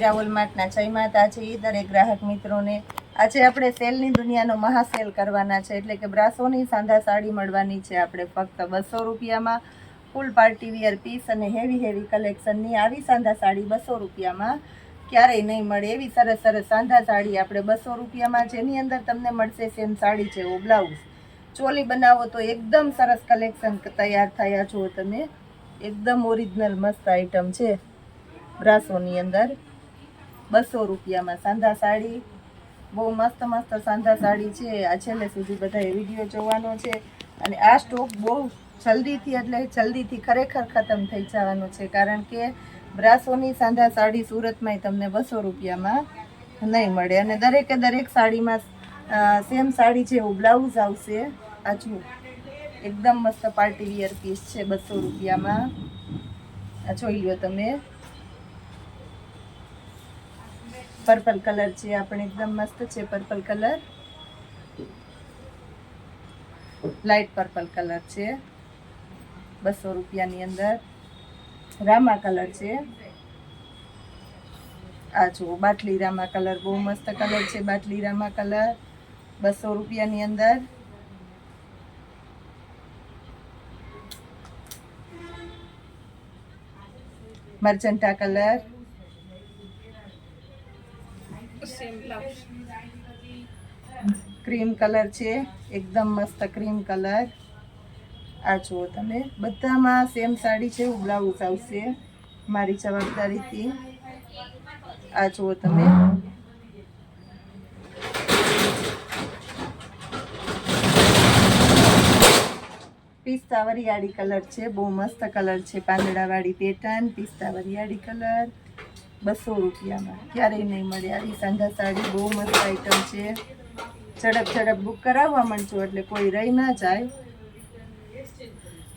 વીરા વોલમાર્ટના જય માતાજી દરેક ગ્રાહક મિત્રોને। આજે આપણે સેલની દુનિયાનો મહાસેલ કરવાના છે, એટલે કે બ્રાસોની સાંધા સાડી મળવાની છે આપણે ફક્ત 200 રૂપિયામાં। ફૂલ પાર્ટી વિયર પીસ અને હેવી કલેક્શનની આવી સાંધા સાડી 200 રૂપિયામાં ક્યારેય નહીં મળે। એવી સરસ સરસ સાંધા સાડી આપણે 200 રૂપિયામાં, જેની અંદર તમને મળશે સેમ સાડી છે એવો બ્લાઉઝ। ચોલી બનાવો તો એકદમ સરસ કલેક્શન તૈયાર થયા છો તમે, એકદમ ઓરિજિનલ મસ્ત આઈટમ છે। બ્રાસોની અંદર 200 રૂપિયામાં સાંધા સાડી, બહુ મસ્ત મસ્ત સાંધા સાડી છે। આ છેલ્લે સુધી બધાએ વિડીયો જોવાનો છે અને આ સ્ટોક બહુ જલ્દીથી ખરેખર ખતમ થઈ જવાનો છે, કારણ કે બ્રાસોની સાંધા સાડી સુરતમાં તમને 200 રૂપિયામાં નહીં મળે। અને દરેકે દરેક સાડીમાં સેમ સાડી જેવું બ્લાઉઝ આવશે। આ જુઓ એકદમ મસ્ત પાર્ટી વિયર પીસ છે 200 રૂપિયામાં। આ જોઈ લો તમે, પર્પલ કલર છે, આપણે એકદમ મસ્ત છે purple colour, light purple colour છે 200 રૂપિયાની અંદર। રામા કલર છે, આ જુઓ બાટલી રામા કલર, બહુ મસ્ત કલર છે બાટલી રામા કલર 200 રૂપિયાની અંદર। મર્ચન્ટા કલર, ક્રીમ કલર છે, એકદમ મસ્ત ક્રીમ કલર। આ જુઓ તમે, બધામાં સેમ સાડી છે એવું બ્લાઉઝ આવશે મારી જવાબદારીથી। આ જુઓ તમે, પિસ્તા વરિયાળી કલર છે, બહુ મસ્ત કલર છે, પાંદડાવાળી પેટર્ન, પિસ્તા વરિયાળી કલર 200 રૂપિયામાં ક્યારેય નહીં મળે આવી સાંધા સાડી, બહુ મસ્ત આઈટમ છે। ઝડપ બુક કરાવવા માંડજો એટલે કોઈ રહી ના જાય।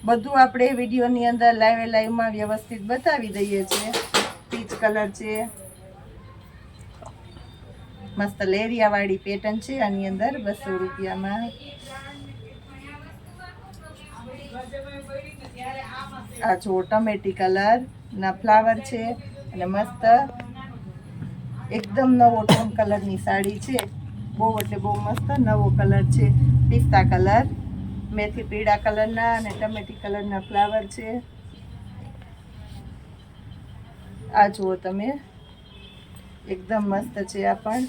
બધું આપણે વિડીયોની અંદર લાઈવમાં વ્યવસ્થિત બતાવી દઈએ છીએ। પીચ કલર છે, મસ્ત લેરિયાવાળી પેટર્ન છે આની અંદર 200 રૂપિયામાં। આ જો ટમેટી કલર ના ફ્લાવર છે અને મસ્ત એકદમ નવો ટોન કલરની સાડી છે, બહુ એટલે બહુ મસ્ત નવો કલર છે। પિસ્તા કલર, મેથી પીળા કલરના અને ટમેટી કલરના ફ્લાવર છે। આ જુઓ તમે, એકદમ મસ્ત છે આ પણ।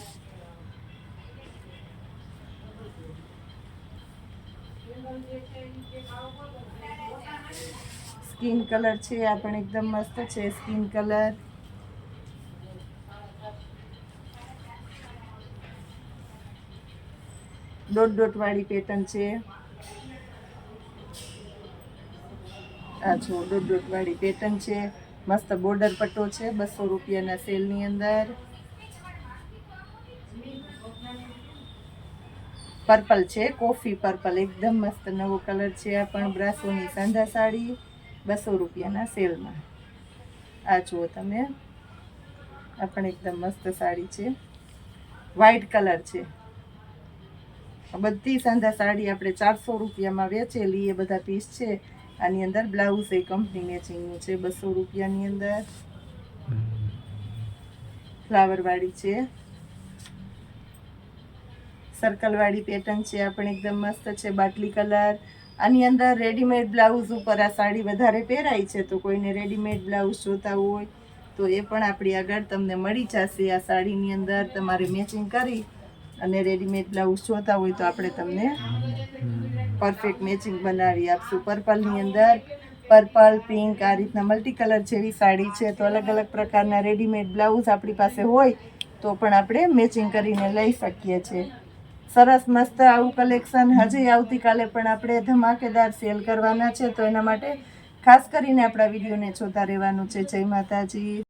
સ્કિન કલર છે, આ પણ એકદમ મસ્ત છે સ્કિન કલર। ડોટ વાળી પેટર્ન છે, આ જો ડોટ વાળી પેટર્ન છે, મસ્ત બોર્ડર પટ્ટો છે 200 રૂપિયાના સેલની અંદર। પર્પલ છે, કોફી પર્પલ, એકદમ મસ્ત નવો કલર છે આ પણ। બ્રાસોની સાંધા સાડી 200 રૂપિયાના સેલમાં। આ જુઓ તમે, આ પણ એકદમ મસ્ત સાડી છે, વ્હાઈટ કલર છે। બધી સાંધા સાડી આપણે 400 રૂપિયામાં વેચેલી એ બધા પીસ છે। આની અંદર બ્લાઉઝ એ કંપની મેચિંગનું છે 200 રૂપિયાની અંદર। ફ્લાવર વાળી છે, સર્કલ વાળી પેટર્ન છે, આ પણ એકદમ મસ્ત છે બાટલી કલર। આની અંદર રેડીમેડ બ્લાઉઝ ઉપર આ સાડી વધારે પહેરાય છે, તો કોઈને રેડીમેડ બ્લાઉઝ જોતા હોય તો એ પણ આપણી આગળ તમને મળી જશે। આ સાડીની અંદર તમારે મેચિંગ કરી અને રેડીમેડ બ્લાઉઝ જોતા હોય તો આપણે તમને પરફેક્ટ મેચિંગ બનાવી આપશું। પર્પલની અંદર પર્પલ, પિંક, આ રીતના મલ્ટી કલર જેવી સાડી છે, તો અલગ અલગ પ્રકારના રેડીમેડ બ્લાઉઝ આપણી પાસે હોય તો પણ આપણે મેચિંગ કરીને લઈ શકીએ છીએ। સરસ મસ્ત આવું કલેક્શન હજી આવતીકાલે પણ આપણે ધમાકેદાર સેલ કરવાના છે, તો એના માટે ખાસ કરીને આપણા વિડીયોને જોતા રહેવાનું છે। જય માતાજી।